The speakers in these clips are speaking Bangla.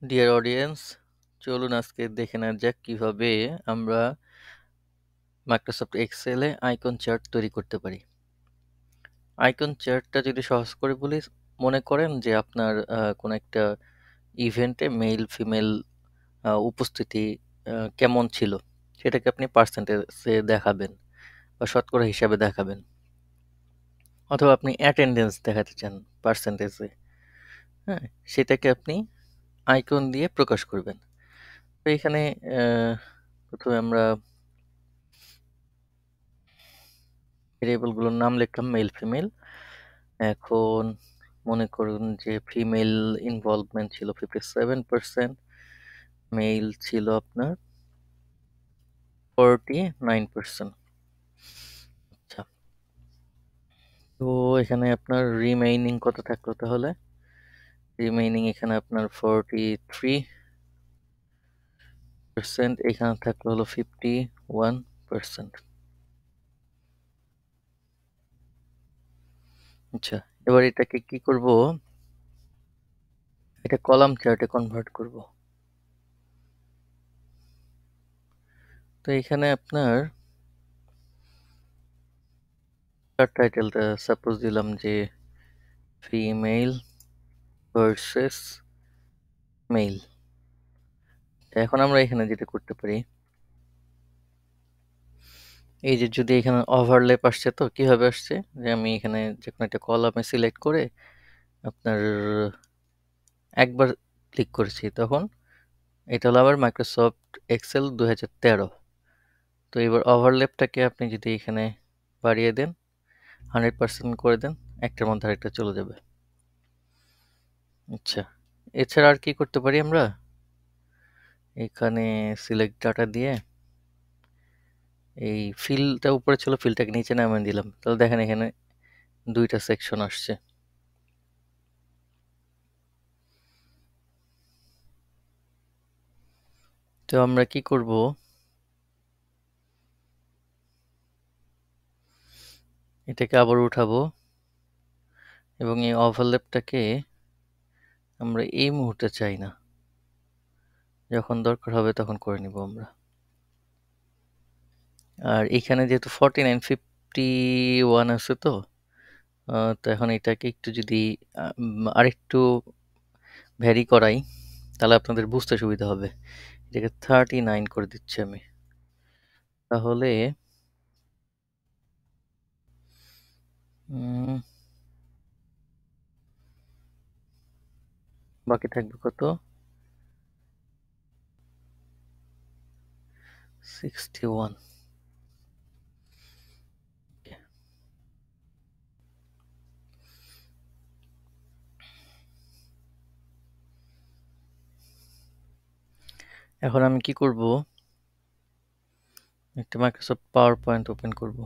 ডিয়ার অডিয়েন্স, চলুন আজকে দেখে নেওয়া যাক কিভাবে আমরা মাইক্রোসফট এক্সেলে আইকন চার্ট তৈরি করতে পারি। আইকন চার্টটা যদি সহজ করে বলি, মনে করেন যে আপনার কোনো একটা ইভেন্টে মেল ফিমেল উপস্থিতি কেমন ছিল সেটাকে আপনি পার্সেন্টেজে দেখাবেন বা শতকরা হিসাবে দেখাবেন, অথবা আপনি অ্যাটেন্ডেন্স দেখাতে চান পার্সেন্টেজে। হ্যাঁ, সেটাকে আপনি আইকন দিয়ে প্রকাশ করবেন। তো এখানে প্রথমে আমরা ভেরিয়েবলগুলোর নাম লিখলাম মেল ফিমেল। এখন মনে করুন যে ফিমেল ইনভলভমেন্ট ছিল 57%, মেল ছিল আপনার 49%। আচ্ছা, তো এখানে আপনার রিমেইনিং কত থাকলো তাহলে? রিমেইনিং এখানে আপনার 43%, এখানে থাকলো হলো 51%। আচ্ছা, এবার এটাকে কি করব, এটা কলাম চার্টে কনভার্ট করব। তো এখানে আপনার টাইটেলটা সাপোজ দিলাম যে ফিমেল ভার্সেস মেল। এখন আমরা এখানে যেটা করতে পারি, এই যে যদি এখানে ওভারল্যাপ আসছে, তো কিভাবে আসছে যে আমি এখানে যে কোনো একটা কলামে সিলেক্ট করে আপনার একবার ক্লিক করেছি, তখন এটা হলো আবার মাইক্রোসফট এক্সেল 2013। তো এবার ওভারল্যাপটাকে আপনি যদি এখানে বাড়িয়ে দেন, 100% করে দেন, একটার মধ্যে আরেকটা চলে যাবে। আচ্ছা, এছাড়া আর কি করতে পারি আমরা? এখানে সিলেক্ট ডাটা দিয়ে এই ফিলটা উপরে ছিল, ফিলটাকে নিচে নামিয়ে দিলাম, তাহলে দেখেন এখানে দুইটা সেকশন আসছে। তো আমরা কি করব, এটাকে আবার উঠাবো এবং এই ওভারল্যাপটাকে আমরা এই মুহূর্তে চাই না, যখন দরকার হবে তখন করে নিব আমরা। আর এখানে যেহেতু 49-51 আছে, তো এখন এটাকে একটু যদি আরেকটু ভ্যারি করাই, তাহলে আপনাদের বুঝতে সুবিধা হবে। এটাকে 39 করে দিচ্ছি আমি, তাহলে বাকি থাকবে কত? 61। এখন আমি কি করব, একটা মাইক্রোসফট পাওয়ার পয়েন্ট ওপেন করব।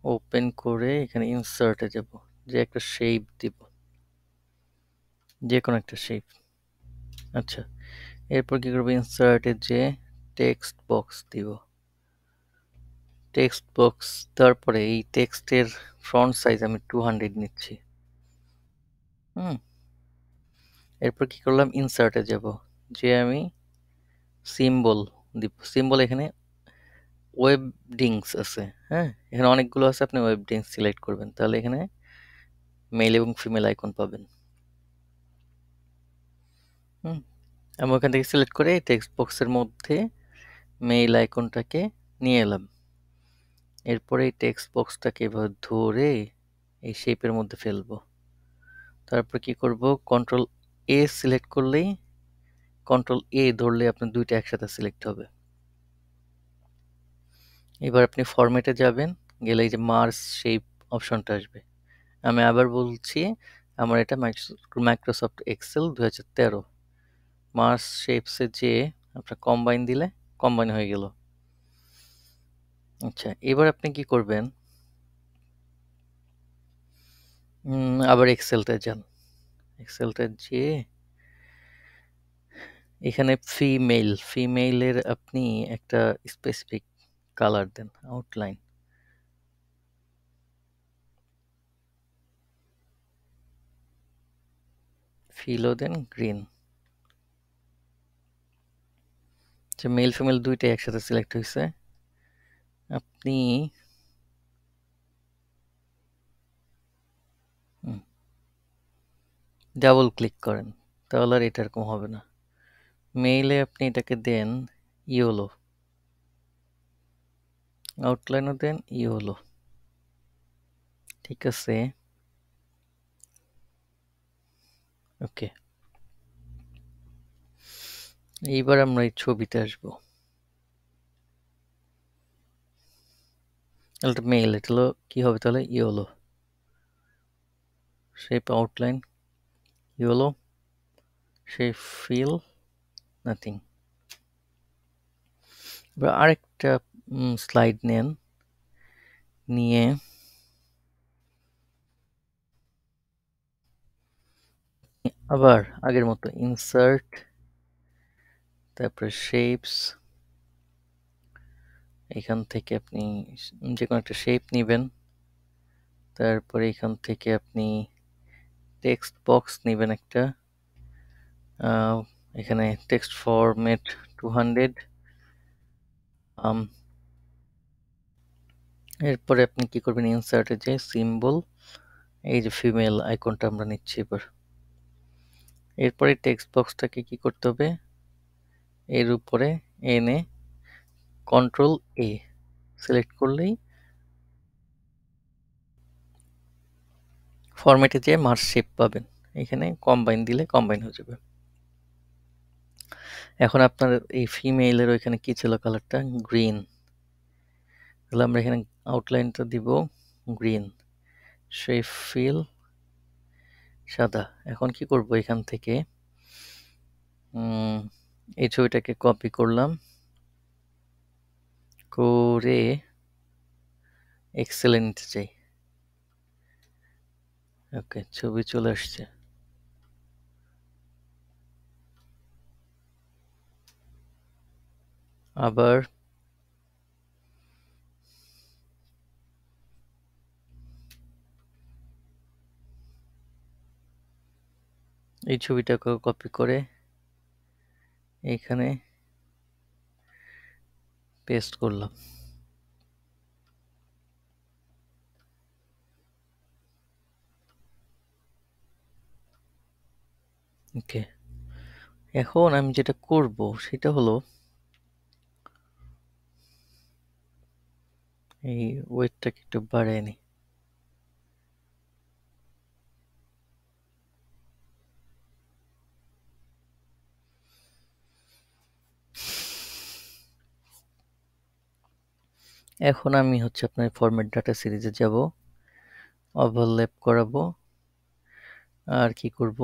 ওপেন করে এখানে ইনসার্টে যাব, যে একটা শেপ দিব, যে কোনো একটা শেপ। আচ্ছা, এরপর কি করবো, ইনসার্টে যে টেক্সট বক্স দিব। টেক্সট বক্স, তারপরে এই টেক্সটের ফ্রন্ট সাইজ আমি 200 নিচ্ছি। এরপর কি করলাম, ইনসার্টে যাব, যে আমি সিম্বল দিব। সিম্বল এখানে ওয়েবডিংস আছে, হ্যাঁ, এখানে অনেকগুলো আছে, আপনি ওয়েবডিংস সিলেক্ট করবেন, তাহলে এখানে মেল এবং ফিমেল আইকন পাবেন। আমি ওখান থেকে সিলেক্ট করে টেক্সট বক্সের মধ্যে মেইল আইকনটাকে নিয়ে এলাম। এরপরে এই টেক্সট বক্সটাকে এভাবে ধরে এই শেপের মধ্যে ফেলবো। তারপর কি করব, কন্ট্রোল এ সিলেক্ট করলেই, কন্ট্রোল এ ধরলে আপনার দুইটা একসাথে সিলেক্ট হবে। এবার আপনি ফরম্যাটে যাবেন, গেলে এই যে মার্জ শেপ অপশনটা আসবে। আমি আবার বলছি, আমার এটা মাইক্রোসফট এক্সেল 2013। মার্জ শেপসে যে আপনার কম্বাইন দিলে কম্বাইন হয়ে গেল। আচ্ছা, এবার আপনি কি করবেন, আবার এক্সেলতে যান। এক্সেলতে যেয়ে এখানে ফিমেইলের আপনি একটা স্পেসিফিক কালার দেন, আউটলাইন। ফিলও দেন গ্রিন। যে মেল ফিমেল দুইটাই একসাথে সিলেক্ট হয়েছে। আপনি ডাবল ক্লিক করেন, তাহলে আর এটা এরকম হবে না। মেইলে আপনি এটাকে দেন ইয়োলো, আউটলাইনও দেন ইয়োলো। ঠিক আছে, ওকে। এইবার আমরা এই ছবিতে আসবো। এটা মেইল, এটা হলো কি হবে তাহলে yellow, shape outline yellow, shape feel nothing. এবার আরেকটা স্লাইড নেন, নিয়ে আবার আগের মতো ইনসার্ট, তারপরে শেপস, এখান থেকে আপনি যে কোনো একটা শেপ নেবেন। তারপরে এখান থেকে আপনি টেক্সট বক্স নেবেন একটা, এখানে টেক্সট ফরম্যাট 200। এরপরে আপনি কি করবেন, ইনসার্টে যে সিম্বল, এই যে ফিমেল আইকনটা আমরা নিচ্ছি এবার। এরপরে টেক্সট বক্সটাকে কি করতে হবে, এর উপরে এনে কন্ট্রোল এ সিলেক্ট করলেই ফরম্যাটে যে মার্জ শেপ পাবেন, এখানে কম্বাইন দিলে কম্বাইন হয়ে যাবে। এখন আপনার এই ফিমেলের ওইখানে কি ছিল, কালারটা গ্রিন, তাহলে আমরা এখানে আউটলাইনটা দিব গ্রিন, শেপ ফিল সাদা। এখন কি করব, এখান থেকে এই ছবিটাকে কপি করলাম, করে এক্সেলে নিতে চাই। ওকে, ছবি চলে আসছে। আবার এই ছবিটাকে কপি করে এইখানে পেস্ট করলাম। ওকে, এখন আমি যেটা করব সেটা হলো এই ওয়েটটাকে একটু বাড়িয়ে নিই। এখন আমি হচ্ছে আপনার ফরম্যাট ডাটা সিরিজে যাব, ওভারল্যাপ করাবো, আর কি করব,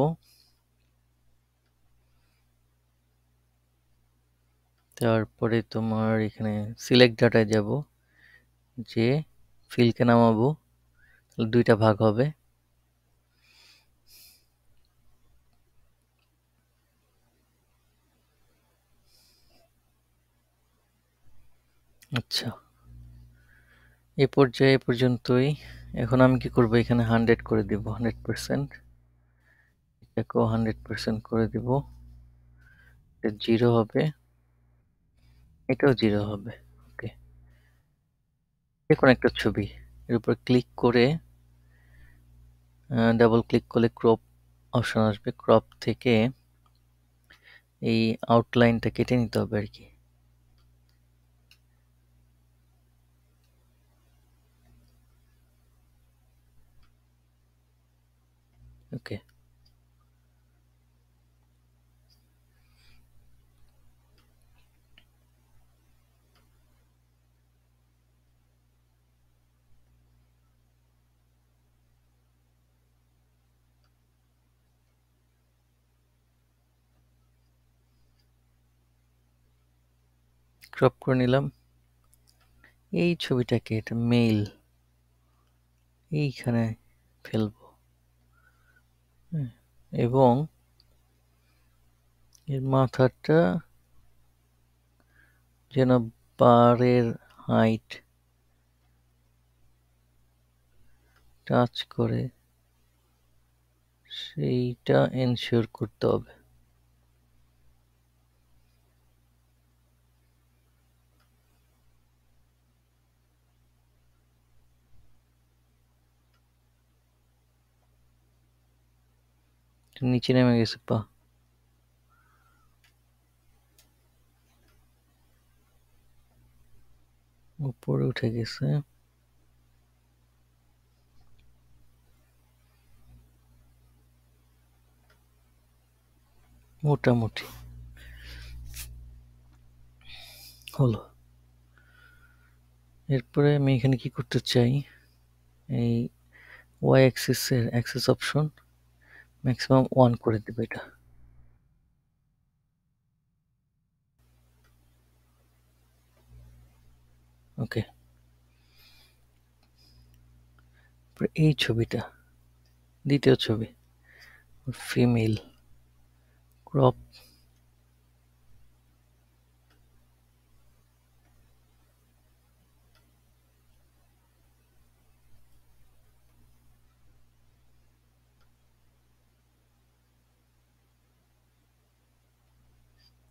তারপরে তোমার এখানে সিলেক্ট ডাটায় যাব, যে ফিলকে নামাবো, দুইটা ভাগ হবে। আচ্ছা, এ পর্যায়ে এ পর্যন্তই। এখন আমি কি করব, এখানে 100 করে দিব, 100%, এটাকেও 100% করে দিব, এটা 0 হবে, এটাও 0 হবে। ওকে, দেখুন একটা ছবি, এর উপর ক্লিক করে ডাবল ক্লিক করলে ক্রপ অপশন আসবে, ক্রপ থেকে এই আউটলাইনটা কেটে নিতে হবে আর কি। ওকে, ক্রপ করে নিলাম। এই ছবিটাকে, এটা মেইল, এইখানে ফেলবো, এবং এর মাথাটা যেন বারের হাইট টাচ করে সেইটা এনশিওর করতে হবে। নিচে নেমে গেছে পা, উপরে উঠে গেছে। মোটামুটি হলো। এরপরে আমি এখানে কি করতে চাই, এই ওয়াই অ্যাক্সিসের অ্যাক্সেস অপশন ম্যাক্সিমাম 1 করে দেবে এটা। ওকে, এই ছবিটা দ্বিতীয় ছবি, ফিমেল, ক্রপ,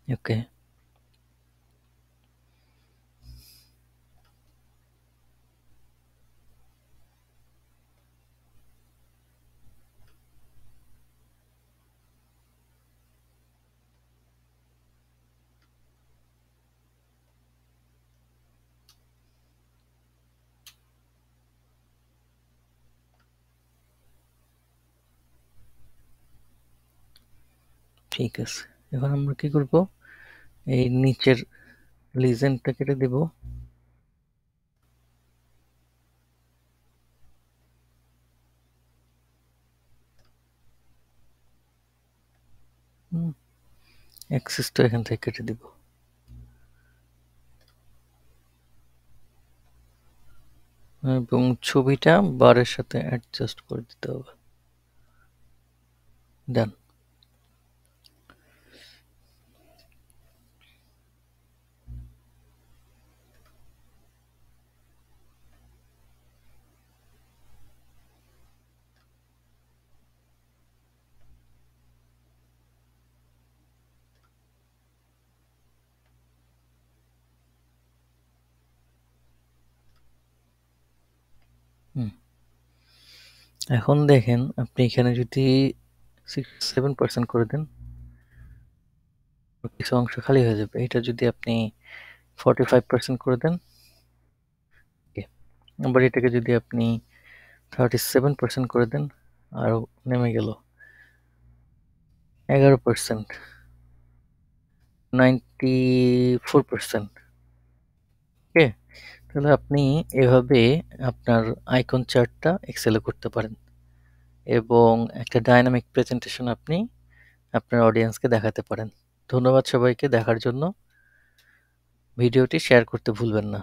ওকে। ঠিক আছে, এখন আমরা কি করব, এই নিচের লিজেন্ডটা কেটে দেব। অ্যাক্সেসটা এখান থেকে কেটে দিব। এবং ছবিটা বারের সাথে অ্যাডজাস্ট করে দিতে হবে। ডান। এখন দেখেন আপনি এখানে যদি 67% করে দেন, কিছু অংশ খালি হয়ে যাবে। এটা যদি আপনি 45% করে দেন, আবার এটাকে যদি আপনি 37% করে দেন, আরো নেমে গেল 11%, 94%। ওকে, তাহলে আপনি এভাবে আপনার আইকন চার্টটা এক্সেলে করতে পারেন এবং একটা ডাইনামিক প্রেজেন্টেশন আপনি আপনার অডিয়েন্সকে দেখাতে পারেন। ধন্যবাদ সবাইকে দেখার জন্য। ভিডিওটি শেয়ার করতে ভুলবেন না।